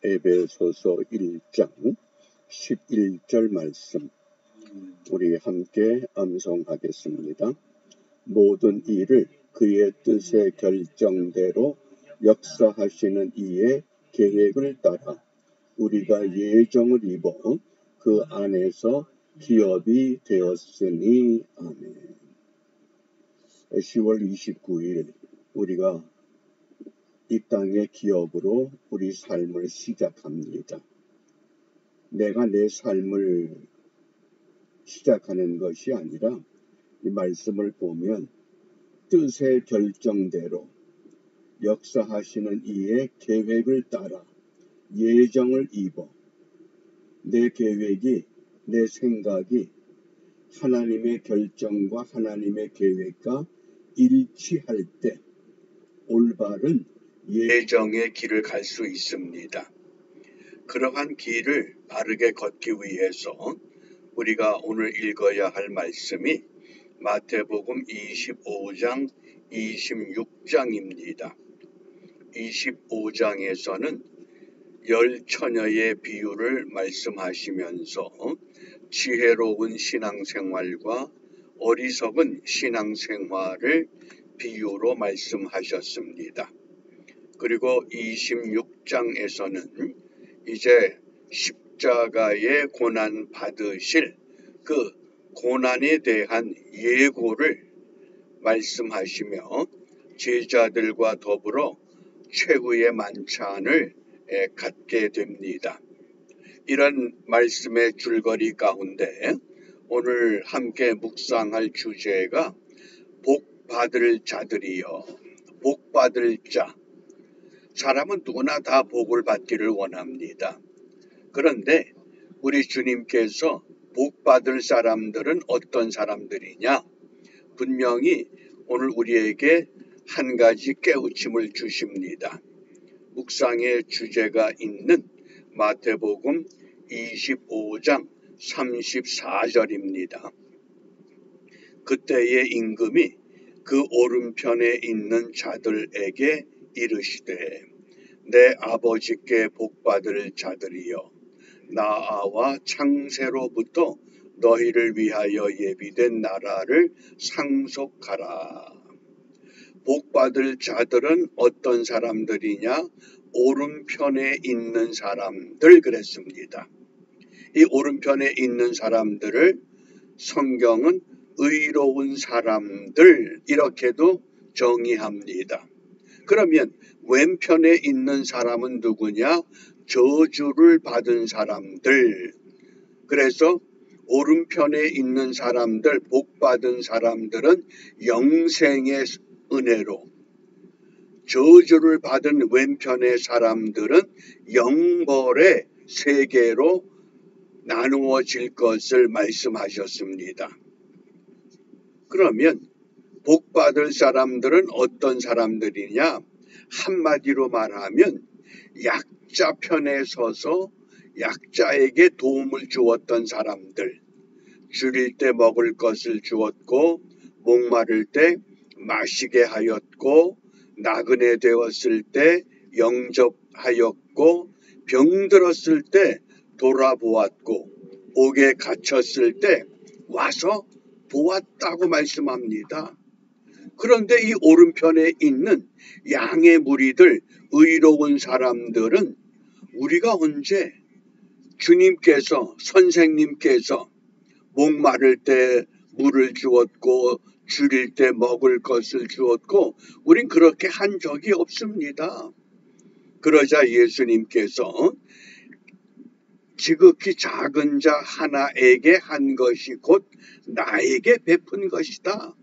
에베소서 1장 11절 말씀 우리 함께 암송하겠습니다. 모든 일을 그의 뜻의 결정대로 역사하시는 이의 계획을 따라 우리가 예정을 입어 그 안에서 기업이 되었으니 아멘. 10월 29일 우리가 이 땅의 기업으로 우리 삶을 시작합니다. 내가 내 삶을 시작하는 것이 아니라 이 말씀을 보면 뜻의 결정대로 역사하시는 이의 계획을 따라 예정을 입어 내 계획이 내 생각이 하나님의 결정과 하나님의 계획과 일치할 때 올바른 예정의 길을 갈 수 있습니다. 그러한 길을 바르게 걷기 위해서 우리가 오늘 읽어야 할 말씀이 마태복음 25장 26장입니다. 25장에서는 열 처녀의 비유를 말씀하시면서 지혜로운 신앙생활과 어리석은 신앙생활을 비유로 말씀하셨습니다. 그리고 26장에서는 이제 십자가의 고난 받으실 그 고난에 대한 예고를 말씀하시며 제자들과 더불어 최후의 만찬을 갖게 됩니다. 이런 말씀의 줄거리 가운데 오늘 함께 묵상할 주제가 복받을 자들이여. 복받을 자. 사람은 누구나 다 복을 받기를 원합니다. 그런데 우리 주님께서 복받을 사람들은 어떤 사람들이냐? 분명히 오늘 우리에게 한 가지 깨우침을 주십니다. 묵상의 주제가 있는 마태복음 25장 34절입니다. 그때의 임금이 그 오른편에 있는 자들에게 이르시되 내 아버지께 복받을 자들이여 나아와 창세로부터 너희를 위하여 예비된 나라를 상속하라. 복받을 자들은 어떤 사람들이냐? 오른편에 있는 사람들 그랬습니다. 이 오른편에 있는 사람들을 성경은 의로운 사람들 이렇게도 정의합니다. 그러면 왼편에 있는 사람은 누구냐? 저주를 받은 사람들. 그래서 오른편에 있는 사람들, 복받은 사람들은 영생의 은혜로, 저주를 받은 왼편의 사람들은 영벌의 세계로 나누어질 것을 말씀하셨습니다. 그러면 복받을 사람들은 어떤 사람들이냐? 한마디로 말하면 약자 편에 서서 약자에게 도움을 주었던 사람들, 줄일 때 먹을 것을 주었고 목마를 때 마시게 하였고 나그네 되었을 때 영접하였고 병들었을 때 돌아보았고 옥에 갇혔을 때 와서 보았다고 말씀합니다. 그런데 이 오른편에 있는 양의 무리들, 의로운 사람들은 우리가 언제 주님께서, 선생님께서 목마를 때 물을 주었고 줄일 때 먹을 것을 주었고 우린 그렇게 한 적이 없습니다. 그러자 예수님께서 지극히 작은 자 하나에게 한 것이 곧 나에게 베푼 것이다.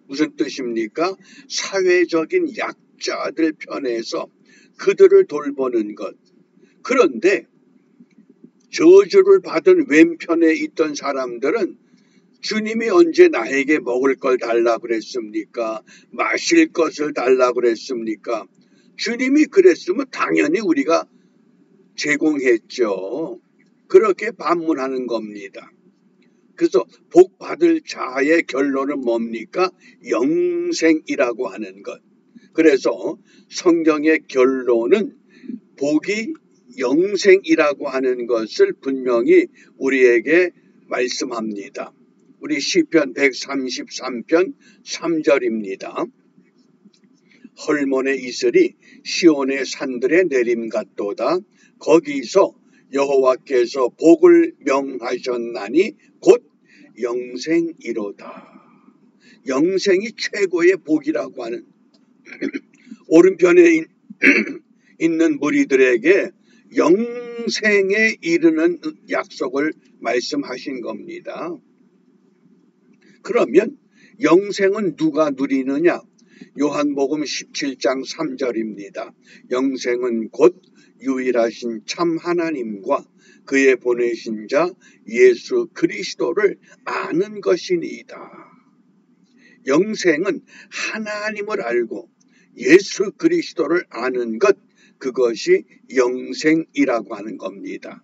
무슨 뜻입니까? 사회적인 약자들 편에서 그들을 돌보는 것. 그런데 저주를 받은 왼편에 있던 사람들은 주님이 언제 나에게 먹을 걸 달라고 그랬습니까? 마실 것을 달라고 그랬습니까? 주님이 그랬으면 당연히 우리가 제공했죠. 그렇게 반문하는 겁니다. 그래서 복받을 자의 결론은 뭡니까? 영생이라고 하는 것. 그래서 성경의 결론은 복이 영생이라고 하는 것을 분명히 우리에게 말씀합니다. 우리 시편 133편 3절입니다. 헐몬의 이슬이 시온의 산들에 내림 같도다. 거기서 여호와께서 복을 명하셨나니 곧 영생이로다. 영생이 최고의 복이라고 하는 오른편에 있는 무리들에게 영생에 이르는 약속을 말씀하신 겁니다. 그러면 영생은 누가 누리느냐? 요한복음 17장 3절입니다. 영생은 곧 유일하신 참 하나님과 그의 보내신 자 예수 그리스도를 아는 것이니이다. 영생은 하나님을 알고 예수 그리스도를 아는 것, 그것이 영생이라고 하는 겁니다.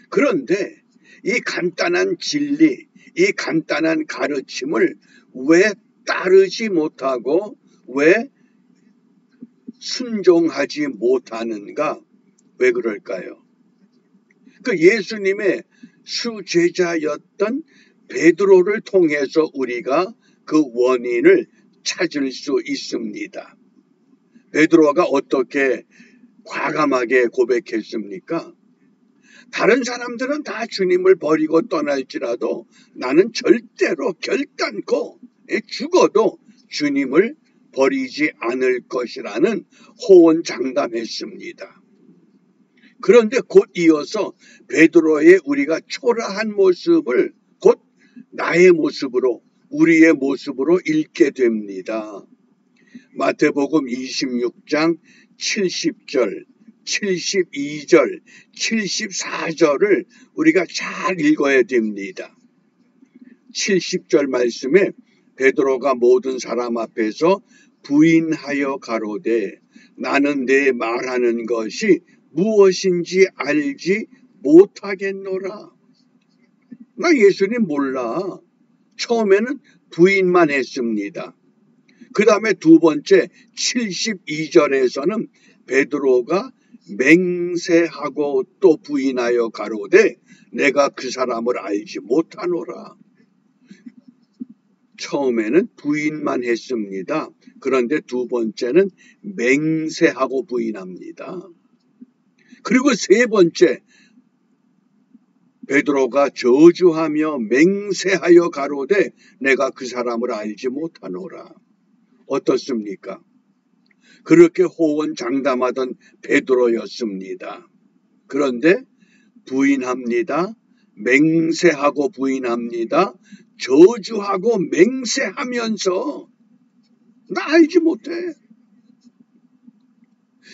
그런데 이 간단한 진리, 이 간단한 가르침을 왜 따르지 못하고 왜 순종하지 못하는가? 왜 그럴까요? 그 예수님의 수제자였던 베드로를 통해서 우리가 그 원인을 찾을 수 있습니다. 베드로가 어떻게 과감하게 고백했습니까? 다른 사람들은 다 주님을 버리고 떠날지라도 나는 절대로 결단코 죽어도 주님을 버리지 않을 것이라는 호언장담했습니다. 그런데 곧 이어서 베드로의 우리가 초라한 모습을 곧 나의 모습으로, 우리의 모습으로 읽게 됩니다. 마태복음 26장 70절, 72절, 74절을 우리가 잘 읽어야 됩니다. 70절 말씀에 베드로가 모든 사람 앞에서 부인하여 가로되 나는 내 말하는 것이 무엇인지 알지 못하겠노라. 나 예수님 몰라. 처음에는 부인만 했습니다. 그 다음에 두 번째 72절에서는 베드로가 맹세하고 또 부인하여 가로되 내가 그 사람을 알지 못하노라. 처음에는 부인만 했습니다. 그런데 두 번째는 맹세하고 부인합니다. 그리고 세 번째 베드로가 저주하며 맹세하여 가로되 내가 그 사람을 알지 못하노라. 어떻습니까? 그렇게 호언장담하던 베드로였습니다. 그런데 부인합니다. 맹세하고 부인합니다. 저주하고 맹세하면서 나 알지 못해.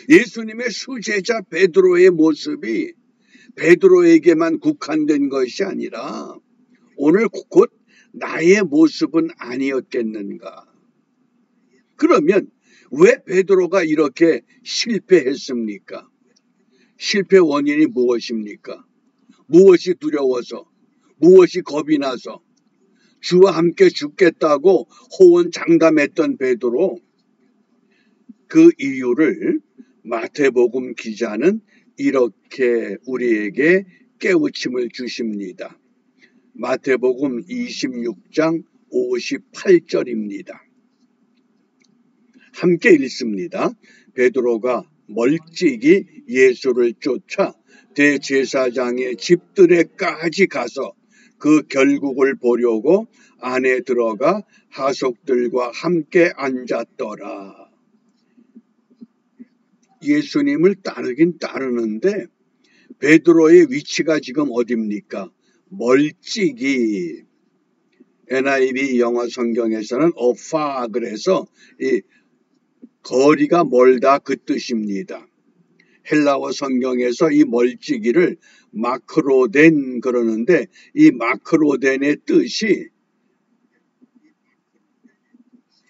예수님의 수제자 베드로의 모습이 베드로에게만 국한된 것이 아니라 오늘 곧 나의 모습은 아니었겠는가? 그러면 왜 베드로가 이렇게 실패했습니까? 실패 원인이 무엇입니까? 무엇이 두려워서, 무엇이 겁이 나서 주와 함께 죽겠다고 호언장담했던 베드로, 그 이유를 마태복음 기자는 이렇게 우리에게 깨우침을 주십니다. 마태복음 26장 58절입니다. 함께 읽습니다. 베드로가 멀찍이 예수를 쫓아 대제사장의 집들에까지 가서 그 결국을 보려고 안에 들어가 하속들과 함께 앉았더라. 예수님을 따르긴 따르는데 베드로의 위치가 지금 어디입니까? 멀찍이. NIV 영어 성경에서는 어파 그래서 이 거리가 멀다 그 뜻입니다. 헬라어 성경에서 이 멀찍이를 마크로덴 그러는데 이 마크로덴의 뜻이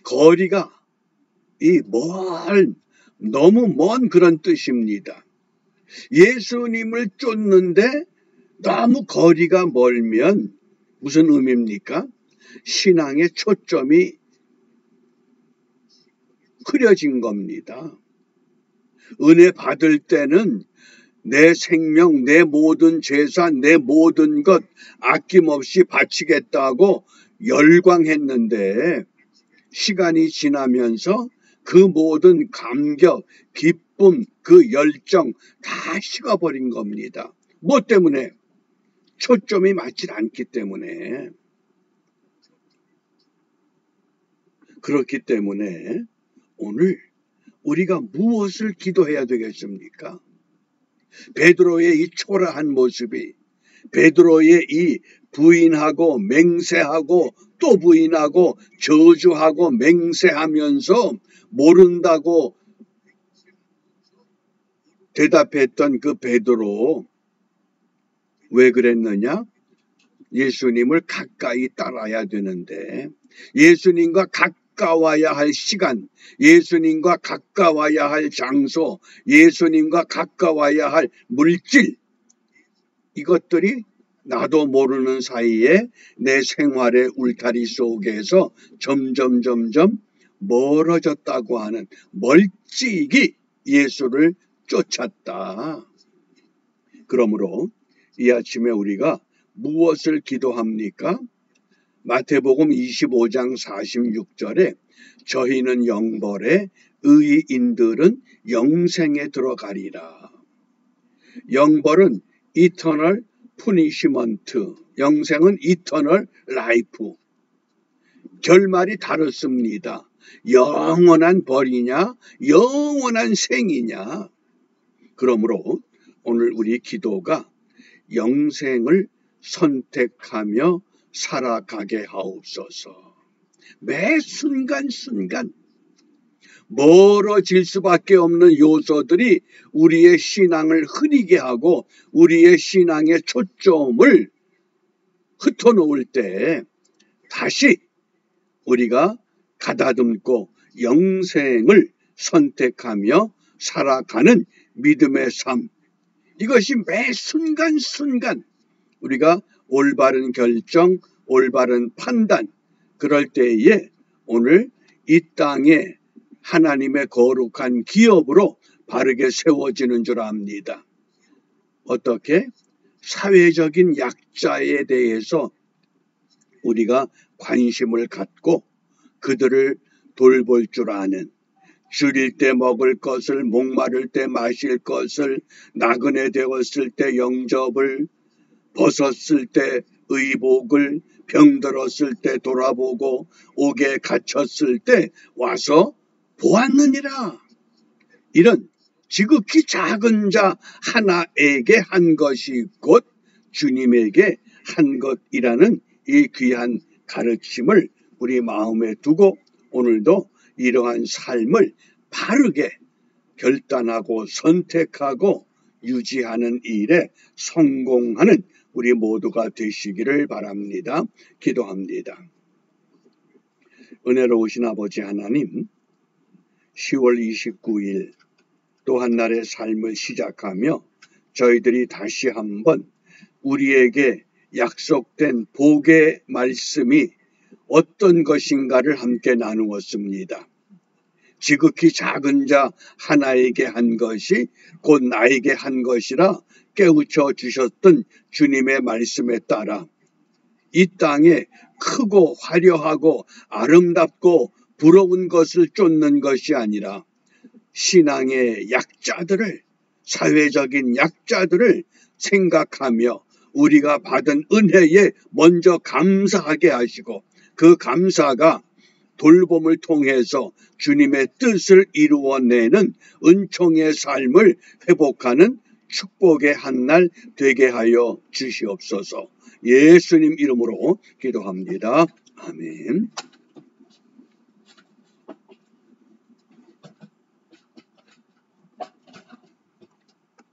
거리가 너무 먼 그런 뜻입니다. 예수님을 쫓는데 너무 거리가 멀면 무슨 의미입니까? 신앙의 초점이 흐려진 겁니다. 은혜 받을 때는 내 생명, 내 모든 재산, 내 모든 것 아낌없이 바치겠다고 열광했는데 시간이 지나면서 그 모든 감격, 기쁨, 그 열정 다 식어버린 겁니다. 뭐 때문에? 초점이 맞지 않기 때문에. 그렇기 때문에 오늘 우리가 무엇을 기도해야 되겠습니까? 베드로의 이 초라한 모습이, 베드로의 이 부인하고 맹세하고 또 부인하고 저주하고 맹세하면서 모른다고 대답했던 그 베드로, 왜 그랬느냐? 예수님을 가까이 따라야 되는데, 예수님과 가까워야 할 시간, 예수님과 가까워야 할 장소, 예수님과 가까워야 할 물질, 이것들이 나도 모르는 사이에 내 생활의 울타리 속에서 점점 멀어졌다고 하는, 멀찍이 예수를 쫓았다. 그러므로 이 아침에 우리가 무엇을 기도합니까? 마태복음 25장 46절에 저희는 영벌에 의인들은 영생에 들어가리라. 영벌은 이터널 푸니시먼트, 영생은 이터널 라이프. 결말이 다릅니다. 영원한 벌이냐, 영원한 생이냐. 그러므로 오늘 우리 기도가 영생을 선택하며 살아가게 하옵소서. 매 순간순간 멀어질 수밖에 없는 요소들이 우리의 신앙을 흐리게 하고 우리의 신앙의 초점을 흩어놓을 때 다시 우리가 가다듬고 영생을 선택하며 살아가는 믿음의 삶, 이것이 매 순간순간 우리가 올바른 결정, 올바른 판단, 그럴 때에 오늘 이 땅에 하나님의 거룩한 기업으로 바르게 세워지는 줄 압니다. 어떻게? 사회적인 약자에 대해서 우리가 관심을 갖고 그들을 돌볼 줄 아는, 줄일 때 먹을 것을, 목마를 때 마실 것을, 나그네 되었을 때 영접을, 벗었을 때 의복을, 병들었을 때 돌아보고 옥에 갇혔을 때 와서 보았느니라. 이런 지극히 작은 자 하나에게 한 것이 곧 주님에게 한 것이라는 이 귀한 가르침을 우리 마음에 두고 오늘도 이러한 삶을 바르게 결단하고 선택하고 유지하는 일에 성공하는 우리 모두가 되시기를 바랍니다. 기도합니다. 은혜로우신 아버지 하나님, 10월 29일 또 한 날의 삶을 시작하며 저희들이 다시 한번 우리에게 약속된 복의 말씀이 어떤 것인가를 함께 나누었습니다. 지극히 작은 자 하나에게 한 것이 곧 나에게 한 것이라 깨우쳐 주셨던 주님의 말씀에 따라 이 땅에 크고 화려하고 아름답고 부러운 것을 쫓는 것이 아니라 신앙의 약자들을, 사회적인 약자들을 생각하며 우리가 받은 은혜에 먼저 감사하게 하시고 그 감사가 돌봄을 통해서 주님의 뜻을 이루어내는 은총의 삶을 회복하는 축복의 한날 되게 하여 주시옵소서. 예수님 이름으로 기도합니다. 아멘.